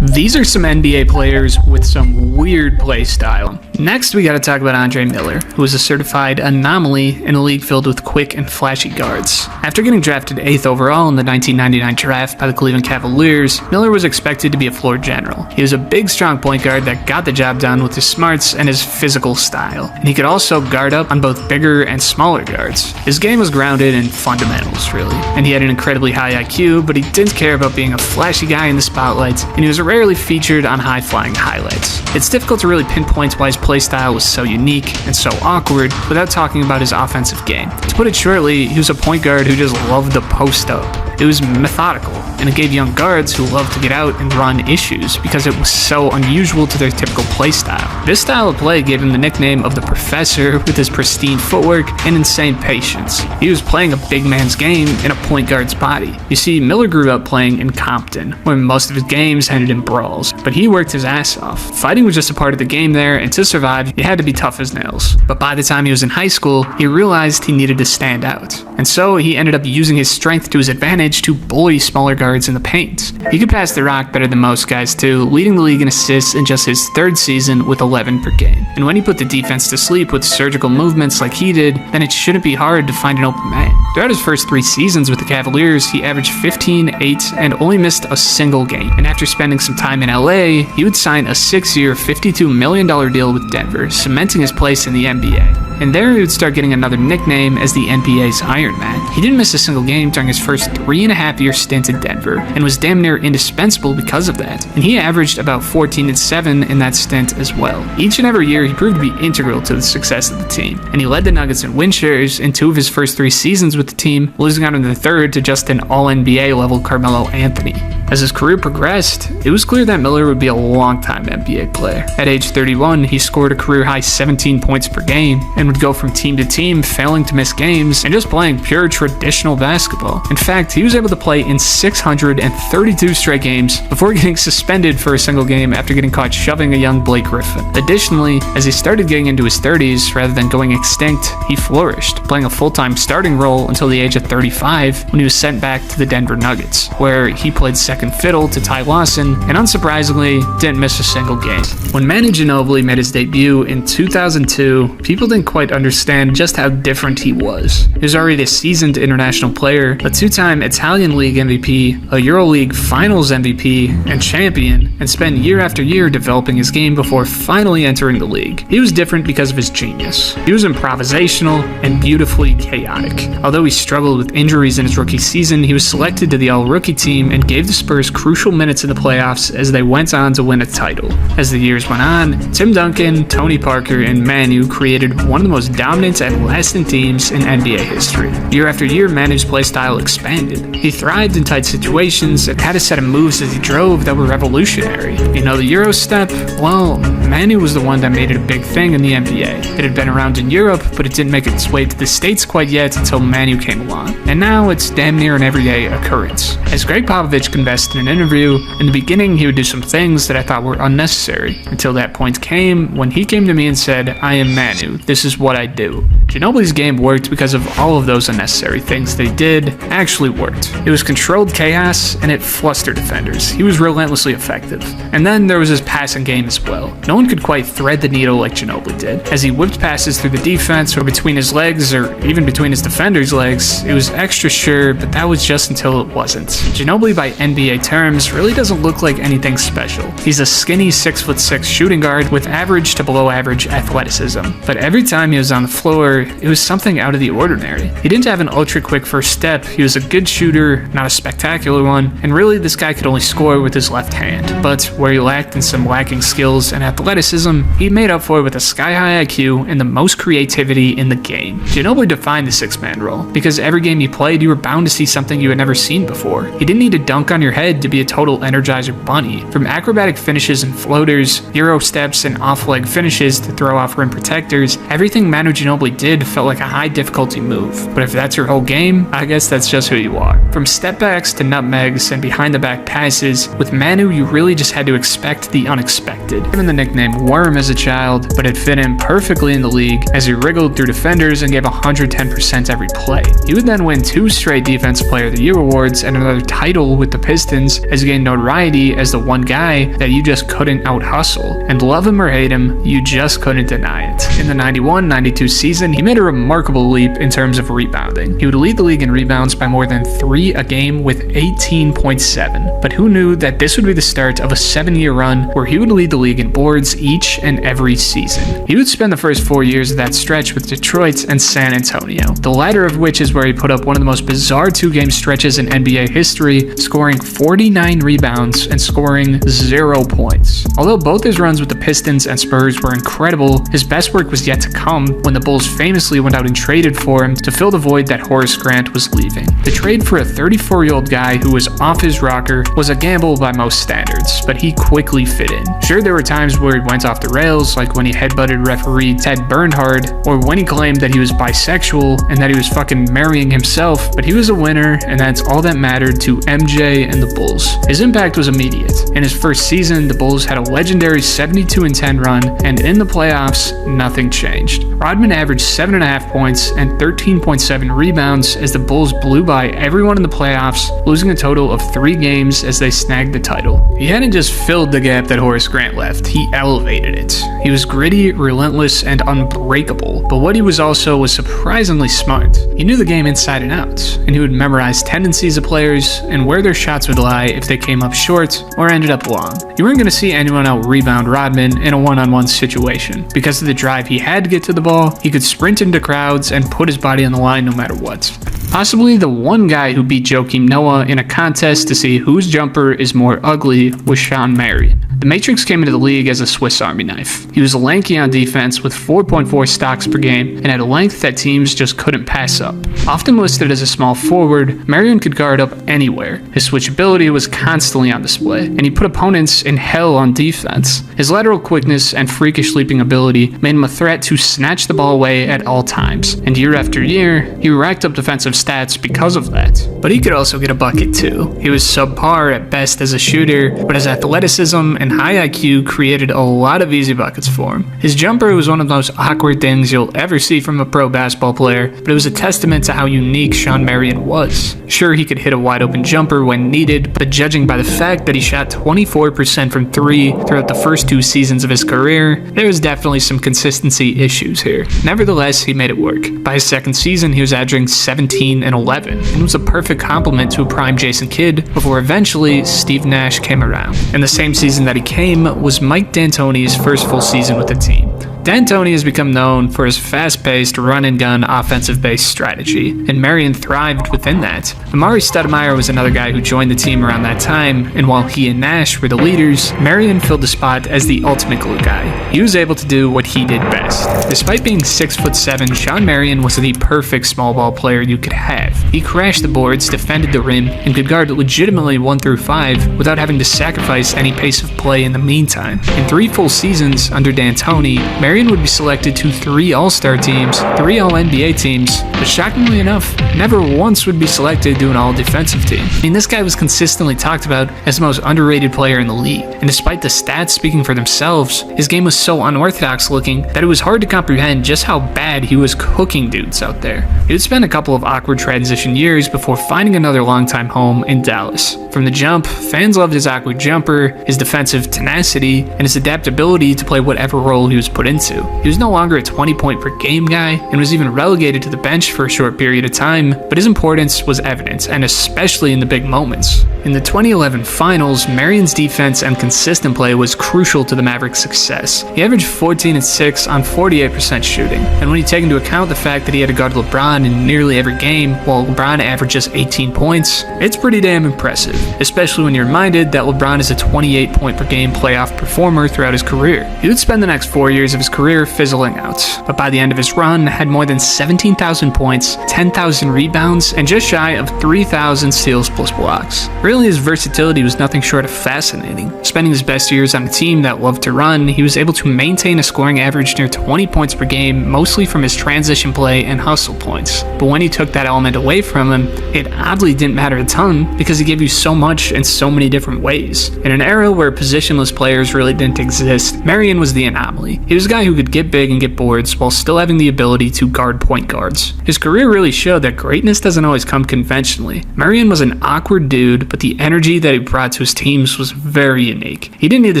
These are some NBA players with some weird play style. Next, we gotta talk about Andre Miller, who was a certified anomaly in a league filled with quick and flashy guards. After getting drafted 8th overall in the 1999 draft by the Cleveland Cavaliers, Miller was expected to be a floor general. He was a big, strong point guard that got the job done with his smarts and his physical style, and he could also guard up on both bigger and smaller guards. His game was grounded in fundamentals, really, and he had an incredibly high IQ, but he didn't care about being a flashy guy in the spotlight, and he was rarely featured on high-flying highlights. It's difficult to really pinpoint why his playstyle was so unique and so awkward without talking about his offensive game. To put it shortly, he was a point guard who just loved to post up. It was methodical, and it gave young guards who loved to get out and run issues because it was so unusual to their typical playstyle. This style of play gave him the nickname of the Professor with his pristine footwork and insane patience. He was playing a big man's game in a point guard's body. You see, Miller grew up playing in Compton, where most of his games ended in brawls, but he worked his ass off. Fighting was just a part of the game there, and to survive, you had to be tough as nails. But by the time he was in high school, he realized he needed to stand out. And so he ended up using his strength to his advantage to bully smaller guards in the paint. He could pass the rock better than most guys too, leading the league in assists in just his 3rd season with 11 per game. And when he put the defense to sleep with surgical movements like he did, then it shouldn't be hard to find an open man. Throughout his first 3 seasons with the Cavaliers, he averaged 15, 8, and only missed a single game. And after spending some time in LA, he would sign a 6-year, $52 million deal with Denver, cementing his place in the NBA. And there he would start getting another nickname as the NBA's Iron Man. He didn't miss a single game during his first 3.5-year stint in Denver, and was damn near indispensable because of that. And he averaged about 14 and 7 in that stint as well. Each and every year, he proved to be integral to the success of the team, and he led the Nuggets in win shares in 2 of his first 3 seasons with the team, losing out in the 3rd to just an All-NBA level Carmelo Anthony. As his career progressed, it was clear that Miller would be a long-time NBA player. At age 31, he scored a career-high 17 points per game, and would go from team to team, failing to miss games, and just playing pure traditional basketball. In fact, he was able to play in 632 straight games before getting suspended for a single game after getting caught shoving a young Blake Griffin. Additionally, as he started getting into his 30s rather than going extinct, he flourished, playing a full-time starting role until the age of 35 when he was sent back to the Denver Nuggets, where he played second fiddle to Ty Lawson, and unsurprisingly, didn't miss a single game. When Manu Ginobili made his debut in 2002, people didn't quite understand just how different he was. He was already a seasoned international player, a 2-time Italian League MVP, a EuroLeague Finals MVP, and champion, and spent year after year developing his game before finally entering the league. He was different because of his genius. He was improvisational and beautifully chaotic. Although he struggled with injuries in his rookie season, he was selected to the All-Rookie team and gave the Spurs crucial minutes in the playoffs as they went on to win a title. As the years went on, Tim Duncan, Tony Parker, and Manu created one of the most dominant and lasting teams in NBA history. Year after year, Manu's playstyle expanded. He thrived in tight situations and had a set of moves as he drove that were revolutionary. You know, the Euro step? Well, Manu was the one that made it a big thing in the NBA. It had been around in Europe, but it didn't make its way to the States quite yet until Manu came along. And now it's damn near an everyday occurrence. As Greg Popovich confessed in an interview, in the beginning he would do some things that I thought were unnecessary, until that point came when he came to me and said, "I am Manu, this is what I do." Ginobili's game worked because of all of those unnecessary things that he did actually worked. It was controlled chaos, and it flustered defenders. He was relentlessly effective. And then there was his passing game as well. No one could quite thread the needle like Ginobili did. As he whipped passes through the defense, or between his legs, or even between his defenders' legs, it was extra sure, but that was just until it wasn't. Ginobili, by NBA terms, really doesn't look like anything special. He's a skinny 6'6" shooting guard with average to below average athleticism. But every time he was on the floor, it was something out of the ordinary. He didn't have an ultra quick first step, he was a good shooter, not a spectacular one, and really this guy could only score with his left hand. But where he lacked in some lacking skills and athleticism, he made up for it with a sky-high IQ and the most creativity in the game. Ginobili defined the six-man role, because every game he played, you were bound to see something you had never seen before. He didn't need to dunk on your head to be a total Energizer bunny. From acrobatic finishes and floaters, Euro steps, and off-leg finishes to throw off rim protectors, every everything Manu Ginobili did felt like a high difficulty move. But if that's your whole game, I guess that's just who you are. From step backs to nutmegs and behind the back passes, with Manu you really just had to expect the unexpected. Given the nickname Worm as a child, but it fit in perfectly in the league as he wriggled through defenders and gave 110% every play. He would then win 2 straight Defensive Player of the Year awards and another title with the Pistons as he gained notoriety as the one guy that you just couldn't out-hustle. And love him or hate him, you just couldn't deny it. In the 91-92 season, he made a remarkable leap in terms of rebounding. He would lead the league in rebounds by more than 3 a game with 18.7. But who knew that this would be the start of a 7-year run where he would lead the league in boards each and every season. He would spend the first 4 years of that stretch with Detroit and San Antonio, the latter of which is where he put up one of the most bizarre 2-game stretches in NBA history, scoring 49 rebounds and scoring 0 points. Although both his runs with the Pistons and Spurs were incredible, his best work was yet to come when the Bulls famously went out and traded for him to fill the void that Horace Grant was leaving. The trade for a 34-year-old guy who was off his rocker was a gamble by most standards, but he quickly fit in. Sure, there were times where he went off the rails, like when he headbutted referee Ted Bernhard, or when he claimed that he was bisexual and that he was fucking marrying himself, but he was a winner, and that's all that mattered to MJ and the Bulls. His impact was immediate. In his first season, the Bulls had a legendary 72-10 run, and in the playoffs, nothing changed. Rodman averaged 7.5 points and 13.7 rebounds as the Bulls blew by everyone in the playoffs, losing a total of 3 games as they snagged the title. He hadn't just filled the gap that Horace Grant left, he elevated it. He was gritty, relentless, and unbreakable, but what he was also was surprisingly smart. He knew the game inside and out, and he would memorize tendencies of players and where their shots would lie if they came up short or ended up long. You weren't going to see anyone out-rebound Rodman in a one-on-one situation. Because of the drive he had to get to the ball, he could sprint into crowds and put his body on the line no matter what. Possibly the one guy who beat Joakim Noah in a contest to see whose jumper is more ugly was Shawn Marion. The Matrix came into the league as a Swiss Army knife. He was lanky on defense with 4.4 stocks per game and had a length that teams just couldn't pass up. Often listed as a small forward, Marion could guard up anywhere. His switchability was constantly on display, and he put opponents in hell on defense. His lateral quickness and freakish leaping ability made him a threat to snatch the ball away at all times, and year after year, he racked up defensive stats because of that. But he could also get a bucket too. He was subpar at best as a shooter, but his athleticism and high IQ created a lot of easy buckets for him. His jumper was one of the most awkward things you'll ever see from a pro basketball player, but it was a testament to how unique Shawn Marion was. Sure, he could hit a wide open jumper when needed, but judging by the fact that he shot 24% from 3 throughout the first 2 seasons of his career, there was definitely some consistency issues here. Nevertheless, he made it work. By his second season, he was averaging 17 and 11, and was a perfect complement to a prime Jason Kidd before eventually Steve Nash came around. In the same season that he came was Mike D'Antoni's first full season with the team. D'Antoni has become known for his fast-paced, run-and-gun, offensive-based strategy, and Marion thrived within that. Amari Stoudemire was another guy who joined the team around that time, and while he and Nash were the leaders, Marion filled the spot as the ultimate glue guy. He was able to do what he did best. Despite being 6'7", Shawn Marion was the perfect small ball player you could have. He crashed the boards, defended the rim, and could guard legitimately 1 through 5 without having to sacrifice any pace of play in the meantime. In 3 full seasons under D'Antoni, Marion would be selected to 3 All-Star teams, 3 All-NBA teams, but shockingly enough, never once would be selected to an All-Defensive team. I mean, this guy was consistently talked about as the most underrated player in the league, and despite the stats speaking for themselves, his game was so unorthodox looking that it was hard to comprehend just how bad he was cooking dudes out there. He would spend a couple of awkward transition years before finding another longtime home in Dallas. From the jump, fans loved his awkward jumper, his defensive tenacity, and his adaptability to play whatever role he was put into. He was no longer a 20-point per game guy, and was even relegated to the bench for a short period of time, but his importance was evident, and especially in the big moments. In the 2011 finals, Marion's defense and consistent play was crucial to the Mavericks' success. He averaged 14 and 6 on 48% shooting, and when you take into account the fact that he had to guard LeBron in nearly every game, while LeBron averages 18 points, it's pretty damn impressive, especially when you're reminded that LeBron is a 28-point per game playoff performer throughout his career. He would spend the next 4 years of his his career fizzling out. But by the end of his run, had more than 17,000 points, 10,000 rebounds, and just shy of 3,000 steals plus blocks. Really, his versatility was nothing short of fascinating. Spending his best years on a team that loved to run, he was able to maintain a scoring average near 20 points per game, mostly from his transition play and hustle points. But when he took that element away from him, it oddly didn't matter a ton because he gave you so much in so many different ways. In an era where positionless players really didn't exist, Marion was the anomaly. He was a guy who could get big and get boards while still having the ability to guard point guards. His career really showed that greatness doesn't always come conventionally. Marion was an awkward dude, but the energy that he brought to his teams was very unique. He didn't need the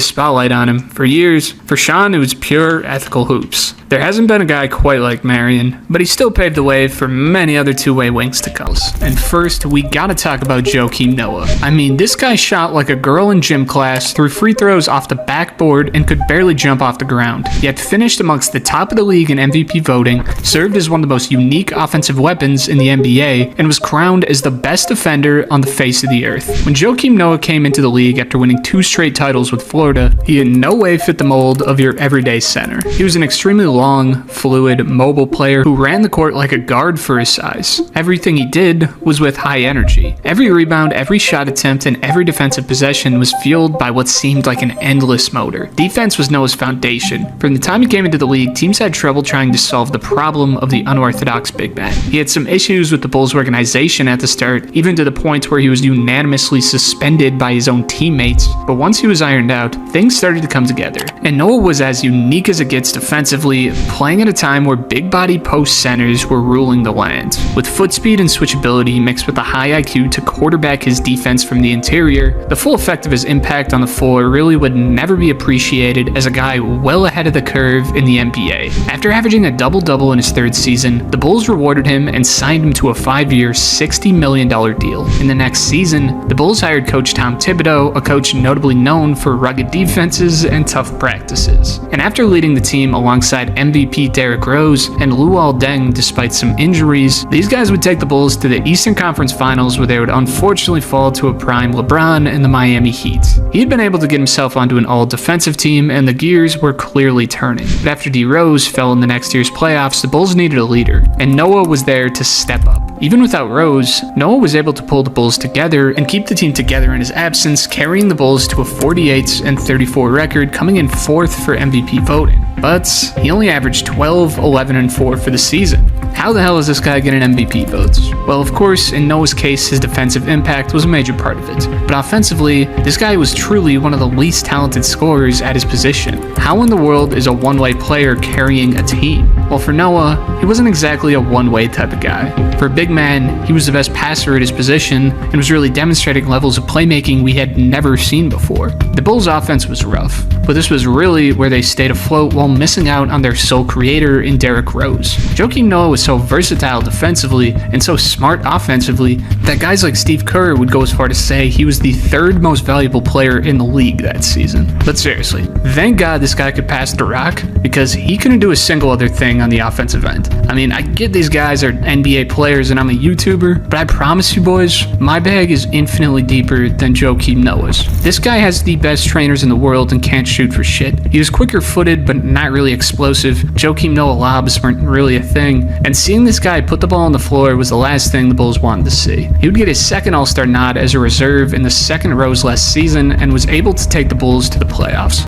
spotlight on him. For years, for Shawn, it was pure ethical hoops. There hasn't been a guy quite like Marion, but he still paved the way for many other two-way wings to come. And first, we gotta talk about Joakim Noah. I mean, this guy shot like a girl in gym class, threw free throws off the backboard, and could barely jump off the ground, yet finished amongst the top of the league in MVP voting, served as one of the most unique offensive weapons in the NBA, and was crowned as the best defender on the face of the earth. When Joakim Noah came into the league after winning 2 straight titles with Florida, he in no way fit the mold of your everyday center. He was an extremely long, fluid, mobile player who ran the court like a guard for his size. Everything he did was with high energy. Every rebound, every shot attempt, and every defensive possession was fueled by what seemed like an endless motor. Defense was Noah's foundation. From the time he came into the league, teams had trouble trying to solve the problem of the unorthodox big man. He had some issues with the Bulls organization at the start, even to the point where he was unanimously suspended by his own teammates, but once he was ironed out, things started to come together. And Noah was as unique as it gets defensively, playing at a time where big body post centers were ruling the land. With foot speed and switchability mixed with a high IQ to quarterback his defense from the interior, the full effect of his impact on the floor really would never be appreciated as a guy well ahead of the curve in the NBA. After averaging a double-double in his 3rd season, the Bulls rewarded him and signed him to a 5-year, $60 million deal. In the next season, the Bulls hired coach Tom Thibodeau, a coach notably known for rugged defenses and tough practices. And after leading the team alongside MVP Derrick Rose and Luol Deng despite some injuries, these guys would take the Bulls to the Eastern Conference Finals where they would unfortunately fall to a prime LeBron and the Miami Heat. He had been able to get himself onto an all-defensive team and the gears were clearly turning. But after D. Rose fell in the next year's playoffs, the Bulls needed a leader, and Noah was there to step up. Even without Rose, Noah was able to pull the Bulls together and keep the team together in his absence, carrying the Bulls to a 48-34 record, coming in 4th for MVP voting. But he only averaged 12, 11, and 4 for the season. How the hell is this guy getting MVP votes? Well, of course, in Noah's case, his defensive impact was a major part of it. But offensively, this guy was truly one of the least talented scorers at his position. How in the world is a one-way player carrying a team? Well, for Noah, he wasn't exactly a one-way type of guy. For a big man, he was the best passer at his position and was really demonstrating levels of playmaking we had never seen before. The Bulls' offense was rough, but this was really where they stayed afloat while missing out on their sole creator in Derrick Rose. Joakim Noah was so versatile defensively and so smart offensively that guys like Steve Kerr would go as far to say he was the 3rd most valuable player in the league that season. But seriously, thank God this guy could pass the rock because he couldn't do a single other thing on the offensive end. I mean, I get these guys are NBA players and I'm a YouTuber, but I promise you boys, my bag is infinitely deeper than Joakim Noah's. This guy has the best trainers in the world and can't shoot for shit. He was quicker footed but not really explosive. Joakim Noah lobs weren't really a thing, and seeing this guy put the ball on the floor was the last thing the Bulls wanted to see. He would get his 2nd All-Star nod as a reserve in the 2nd Rose last season and was able to take the Bulls to the playoffs.